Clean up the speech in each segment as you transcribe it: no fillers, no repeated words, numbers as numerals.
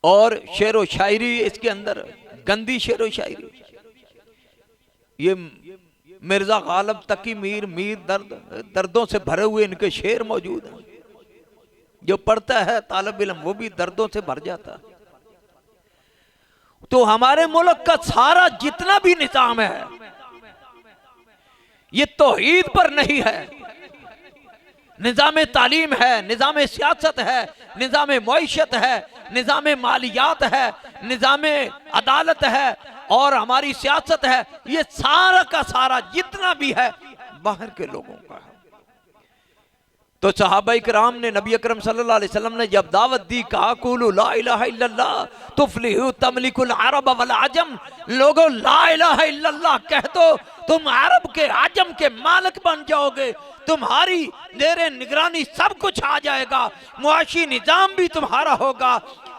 और शेर व शायरी इसके अंदर गंदी शेर व शायरी। ये मिर्जा गालिब तकी मीर दर्दों से भरे हुए इनके शेर मौजूद हैं। जो पढ़ता है तालिब इल्म वो भी दर्दों से भर जाता है। तो हमारे मुल्क का सारा जितना भी निजाम है ये तौहीद पर नहीं है। निजाम तालीम है, निजाम सियासत है, निजाम मईशत है, निजाम मालियात है, निजाम अदालत है और हमारी सियासत है। ये सारा का सारा जितना भी है बाहर के लोगों का है। तो सहाबाए किराम ने नबी अकरम सल्लल्लाहु अलैहि वसल्लम ने जब दावत दी, कहा कुलू ला इलाहा इल्लल्लाह तुफ्लिहू तमलिकुल अरब वल अजम, लोगों ला इलाहा इल्लल्लाह कह दो तुम अरब के आजम के मालिक बन जाओगे, तुम्हारी जेरे निगरानी सब कुछ आ जाएगा, मुआशी निजाम भी तुम्हारा होगा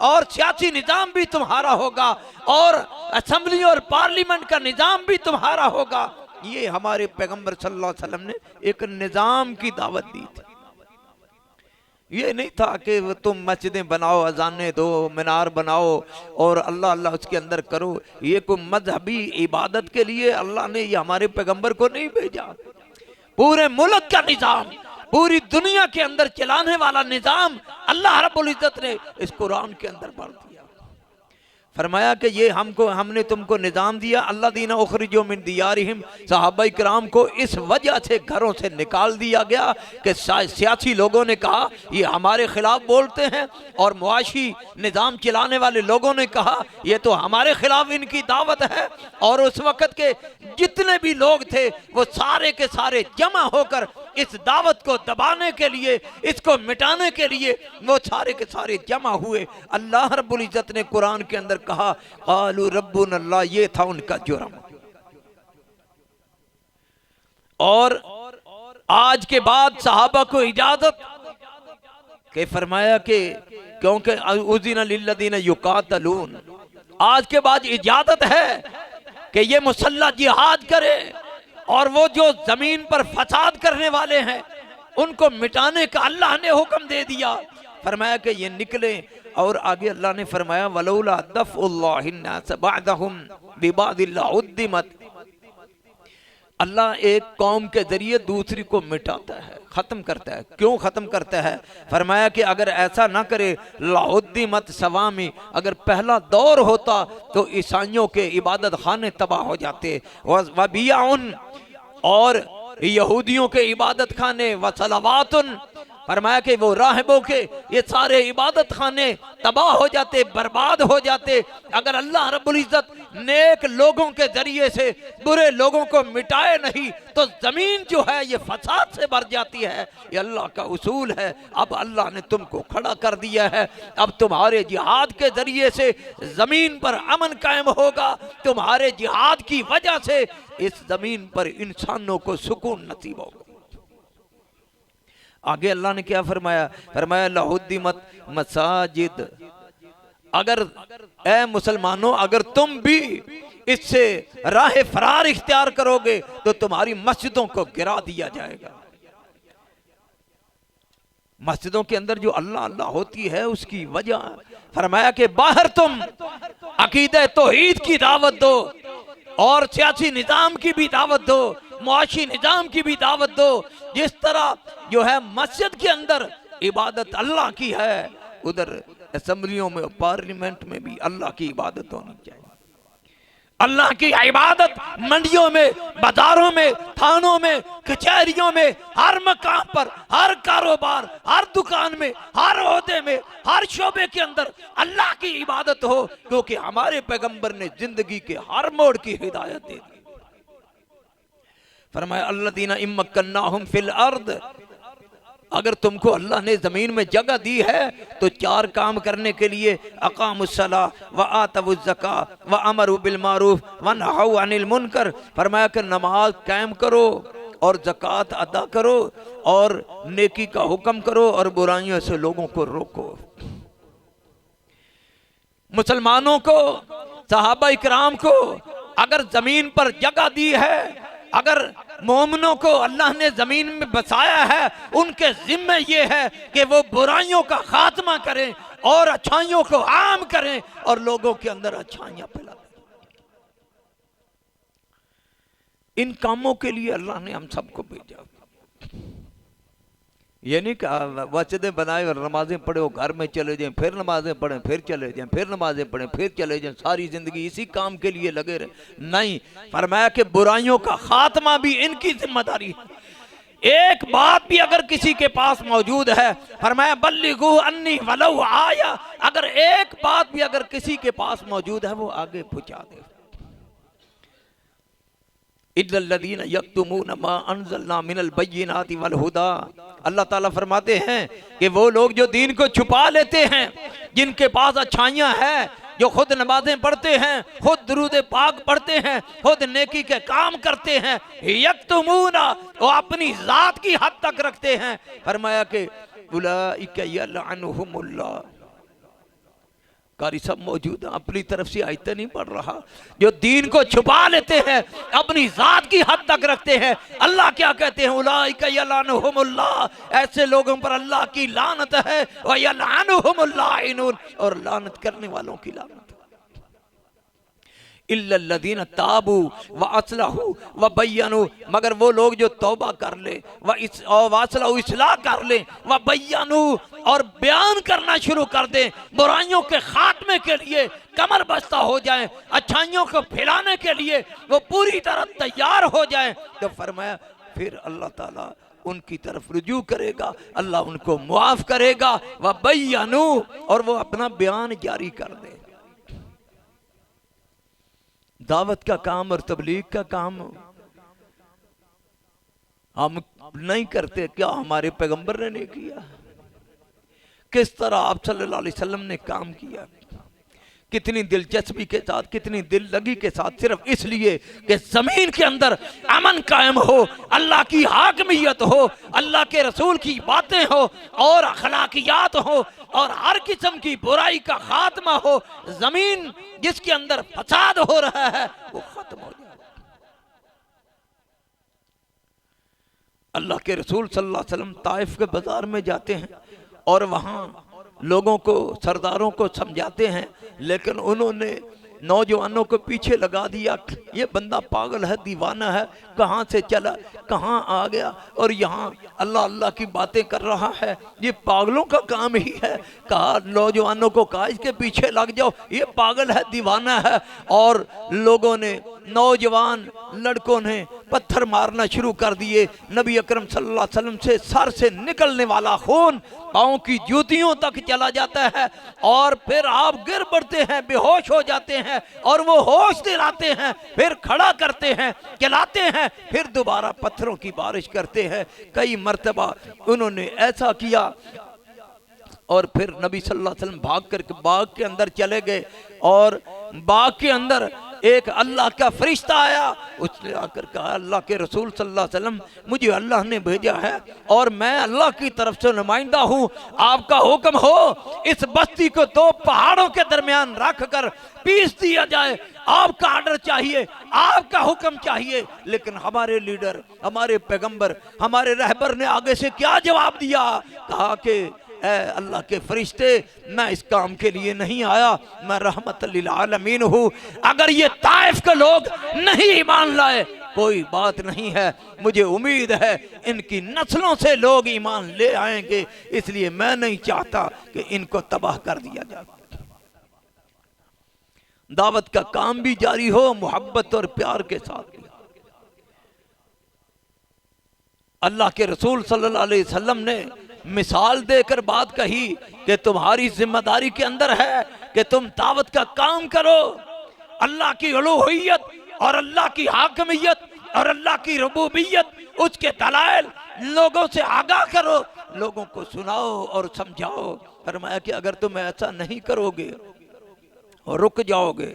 और सियासी निजाम भी तुम्हारा होगा और असेंबली और पार्लियामेंट का निजाम भी तुम्हारा होगा। ये हमारे पैगंबर सल्लल्लाहु अलैहि वसल्लम ने एक निजाम की दावत दी थी। ये नहीं था कि तुम मस्जिदें बनाओ, अजाने दो, मीनार बनाओ और अल्लाह अल्लाह उसके अंदर करो। ये कोई मजहबी इबादत के लिए अल्लाह ने ये हमारे पैगंबर को नहीं भेजा। पूरे मुल्क का निजाम, पूरी दुनिया के अंदर चलाने वाला निजाम अल्लाह रब्बुल इज्जत ने इस कुरान के अंदर भर दिया। फरमाया कि ये हमने तुमको निजाम दिया। अल्लाह दीना उखरिजो मिन दियारिहिम, सहाबाए किराम को इस वजह से घरों से निकाल दिया गया कि सियासी लोगों ने कहा ये हमारे खिलाफ बोलते हैं और मुआशी निजाम चलाने वाले लोगों ने कहा ये तो हमारे खिलाफ इनकी दावत है। और उस वक़्त के जितने भी लोग थे वो सारे के सारे जमा होकर इस दावत को दबाने के लिए, इसको मिटाने के लिए वो सारे के सारे जमा हुए। अल्लाह रब्बुल इज्जत ने कुरान के अंदर कहा क़ालू रब्बुना अल्लाह, ये था उनका जुर्म। और आज के बाद सहाबा को इजाजत के फरमाया कि क्योंकि उज़िना लिल्लज़ीना युक़ातलून, आज के बाद इजाजत है कि ये मुसल्लह जिहाद करे और वो जो जमीन पर फसाद करने वाले हैं उनको मिटाने का अल्लाह ने हुक्म दे दिया। फरमाया कि ये निकले। और आगे अल्लाह ने फरमाया वलौला दफ़उल्लाहि अन्नास बअदहुम बिबादिल लउद्दिमत, अल्लाह एक कौम के जरिए दूसरी को मिटाता है, ख़त्म करता है। क्यों ख़त्म करता है? फरमाया कि अगर ऐसा ना करे लउद्दिमत सवामी, अगर पहला दौर होता तो ईसाइयों के इबादत खाने तबाह हो जाते, वबियाउन और यहूदियों के इबादत खाने, व सलावातुन, फरमाया कि वो राहिबों के ये सारे इबादत खाने तबाह हो जाते, बर्बाद हो जाते। अगर अल्लाह रब्बुल इज्जत नेक लोगों के जरिए से बुरे लोगों को मिटाए नहीं तो जमीन जो है ये फसाद से भर जाती है। ये अल्लाह का उसूल है। अब अल्लाह ने तुमको खड़ा कर दिया है। अब तुम्हारे जिहाद के जरिए से जमीन पर अमन कायम होगा। तुम्हारे जिहाद की वजह से इस जमीन पर इंसानों को सुकून नसीब होगा। आगे अल्लाह ने क्या फरमाया? फरमाया लहुद्दिमत मसाजिद, अगर ए मुसलमानों अगर तुम भी इससे राह फरार इख्तियार करोगे तो तुम्हारी मस्जिदों को गिरा दिया जाएगा। मस्जिदों के अंदर जो अल्लाह अल्लाह होती है उसकी वजह फरमाया कि बाहर तुम अकीदे तौहीद की दावत दो और सियासी निजाम की भी दावत दो, मुआशी निजाम की भी दावत दो। जिस तरह जो है मस्जिद के अंदर इबादत अल्लाह की है, उधर असेंबलियों में पार्लियामेंट में भी अल्लाह की इबादत होनी चाहिए। अल्लाह की इबादत मंडियों में, बाजारों में, थानों में, कचहरियों में, हर मकाम पर, हर कारोबार, हर दुकान में, हर ओहदे में, हर शोबे के अंदर अल्लाह की इबादत हो, क्योंकि हमारे पैगंबर ने जिंदगी के हर मोड़ की हिदायत दे दी। फरमाया अल्लज़ीना इम्मक्कन्नाहुम फिल अर्द, अगर तुमको अल्लाह ने ज़मीन में जगह दी है तो चार काम करने के लिए अक़ामुस्सलाह व आतवुज़ ज़का व अमरू बिल मारूफ व नहौ अनिल मुनकर। फरमाया कि नमाज कायम करो और ज़कात अदा करो और नेकी का हुक्म करो और बुराइयों से लोगों को रोको। मुसलमानों को, सहाबा इकराम को अगर ज़मीन पर जगह दी है, अगर मोमिनों को अल्लाह ने जमीन में बसाया है, उनके जिम्मे ये है कि वो बुराइयों का खात्मा करें और अच्छाइयों को आम करें और लोगों के अंदर अच्छाइयां फैला दें। इन कामों के लिए अल्लाह ने हम सबको भेजा। ये नहीं कहा मस्जिदें बनाए और नमाजें पढ़े हो घर में चले जाएं, फिर नमाजें पढ़ें, फिर चले जाएं, फिर नमाजें पढ़ें, फिर चले जाएं, सारी जिंदगी इसी काम के लिए लगे रहे। नहीं, फरमाया कि बुराइयों का खात्मा भी इनकी जिम्मेदारी है। एक बात भी अगर किसी के पास मौजूद है, फरमाया बल्लिगू अन्नी वलौ आया, अगर एक बात भी अगर किसी के पास मौजूद है वो आगे पहुंचा दे। इल्लल्लज़ीना यक्तुमूना मा अंज़लना मिनल बय्यिनाति वल हुदा, अल्लाह ताला फरमाते हैं कि वो लोग जो दीन को छुपा लेते हैं, जिनके पास अच्छाइयाँ हैं, जो खुद नमाजें पढ़ते हैं, खुद दुरूद पाक पढ़ते हैं, खुद नेकी के काम करते हैं, यक्तुमूना, वो अपनी जात की हद तक रखते हैं। फरमाया कि उलाइका यलअनुहुमुल्लाह, कारी सब मौजूद है, अपनी तरफ से आयतें नहीं पढ़ रहा। जो दीन को छुपा लेते हैं, अपनी जात की हद तक रखते हैं, अल्लाह क्या कहते हैं, उलाइका यलअनुहुमुल्लाह, ऐसे लोगों पर अल्लाह की लानत है, व यलअनुहुमुल लाइनून, और लानत करने वालों की लानत। इल्लल्लज़ीना ताबू व अस्लहू व बय्यनू, मगर वो लोग जो तौबा कर ले, व अस्लहू, इस्लाह कर ले, व बय्यनू, और बयान करना शुरू कर दे, बुराइयों के खात्मे के लिए कमर बस्ता हो जाए, अच्छाइयों को फैलाने के लिए वो पूरी तरह तैयार हो जाए, तो फरमाया फिर अल्लाह ताला उनकी तरफ रुजू करेगा, अल्लाह उनको मुआफ करेगा। व बय्यनू, और वो अपना बयान जारी कर दे। दावत का काम और तबलीग का काम हम नहीं करते, क्या हमारे पैगंबर ने नहीं किया? किस तरह आप सल्लल्लाहु अलैहि वसल्लम ने काम किया, कितनी दिलचस्पी के साथ, कितनी दिल लगी के साथ, सिर्फ इसलिए कि जमीन के अंदर अमन कायम हो, अल्लाह की हाकमियत हो, अल्लाह के रसूल की बातें हो, और अखलाकियात हो, और हर किस्म की बुराई का खात्मा हो। जमीन जिसके अंदर फसाद हो रहा है वो खत्म हो जाए। अल्लाह के रसूल सल्लल्लाहु अलैहि वसल्लम ताइफ के बाजार में जाते हैं और वहाँ लोगों को, सरदारों को समझाते हैं, लेकिन उन्होंने नौजवानों को पीछे लगा दिया। ये बंदा पागल है, दीवाना है, कहाँ से चला, कहाँ आ गया, और यहाँ अल्लाह अल्लाह की बातें कर रहा है, ये पागलों का काम ही है। कहा नौजवानों को, कहा इसके पीछे लग जाओ, ये पागल है, दीवाना है। और लोगों ने, नौजवान लड़कों ने पत्थर मारना शुरू कर दिए। नबी अकरम सल्लल्लाहु अलैहि वसल्लम से सर से निकलने वाला खून पाँव की जूतियों तक चला जाता है, और फिर आप गिर पड़ते हैं, बेहोश हो जाते हैं, और वो होश दिलाते हैं, फिर खड़ा करते हैं, खिलाते हैं, फिर दोबारा पत्थरों की बारिश करते हैं। कई मर्तबा उन्होंने ऐसा किया, और फिर नबी सल्लल्लाहु अलैहि वसल्लम भाग कर बाग के अंदर चले गए, और बाग के अंदर एक अल्लाह का फरिश्ता आया। उसने आकर कहा, अल्लाह के रसूल सल्लल्लाहु अलैहि वसल्लम, मुझे अल्लाह ने भेजा है और मैं अल्लाह की तरफ से नुमाइंदा हूँ, आपका हुक्म हो इस बस्ती को दो पहाड़ों के दरमियान रख कर पीस दिया जाए। आपका आर्डर चाहिए, आपका हुक्म चाहिए। लेकिन हमारे लीडर, हमारे पैगंबर, हमारे रहबर ने आगे से क्या जवाब दिया? कहा कि अल्लाह के फरिश्ते, मैं इस काम के लिए नहीं आया, मैं रहमत लिल आलमीन हूँ। अगर ये ताइफ के लोग नहीं ईमान लाए कोई बात नहीं है, मुझे उम्मीद है इनकी नस्लों से लोग ईमान ले आएंगे, इसलिए मैं नहीं चाहता कि इनको तबाह कर दिया जाए। दावत का काम भी जारी हो, मोहब्बत और प्यार के साथ। अल्लाह के रसूल सल्लल्लाहु अलैहि वसल्लम ने मिसाल देकर बात कही कि तुम्हारी जिम्मेदारी के अंदर है कि तुम दावत का काम करो, अल्लाह की उलूहियत और अल्लाह की हाकमियत और अल्लाह की रुबूबियत, उसके दलाइल लोगों से आगाह करो, लोगों को सुनाओ और समझाओ। फरमाया कि अगर तुम ऐसा नहीं करोगे और रुक जाओगे,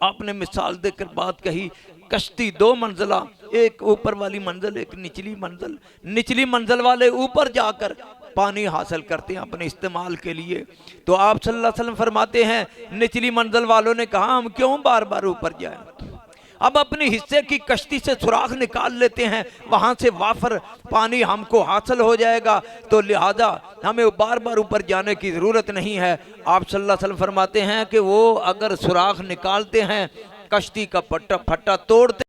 आपने मिसाल देकर बात कही, कश्ती दो मंजिला, एक ऊपर वाली मंजिल, एक निचली मंजिल। निचली मंजिल वाले ऊपर जाकर पानी हासिल करते हैं अपने इस्तेमाल के लिए। तो आप सल्लल्लाहु अलैहि वसल्लम फरमाते हैं, निचली मंजिल वालों ने कहा हम क्यों बार बार ऊपर जाएं, अब अपने हिस्से की कश्ती से सुराख निकाल लेते हैं, वहां से वाफर पानी हमको हासिल हो जाएगा, तो लिहाजा हमें बार बार ऊपर जाने की ज़रूरत नहीं है। आप सल्लल्लाहु अलैहि वसल्लम फरमाते हैं कि वो अगर सुराख निकालते हैं, कश्ती का फट्टा तोड़ते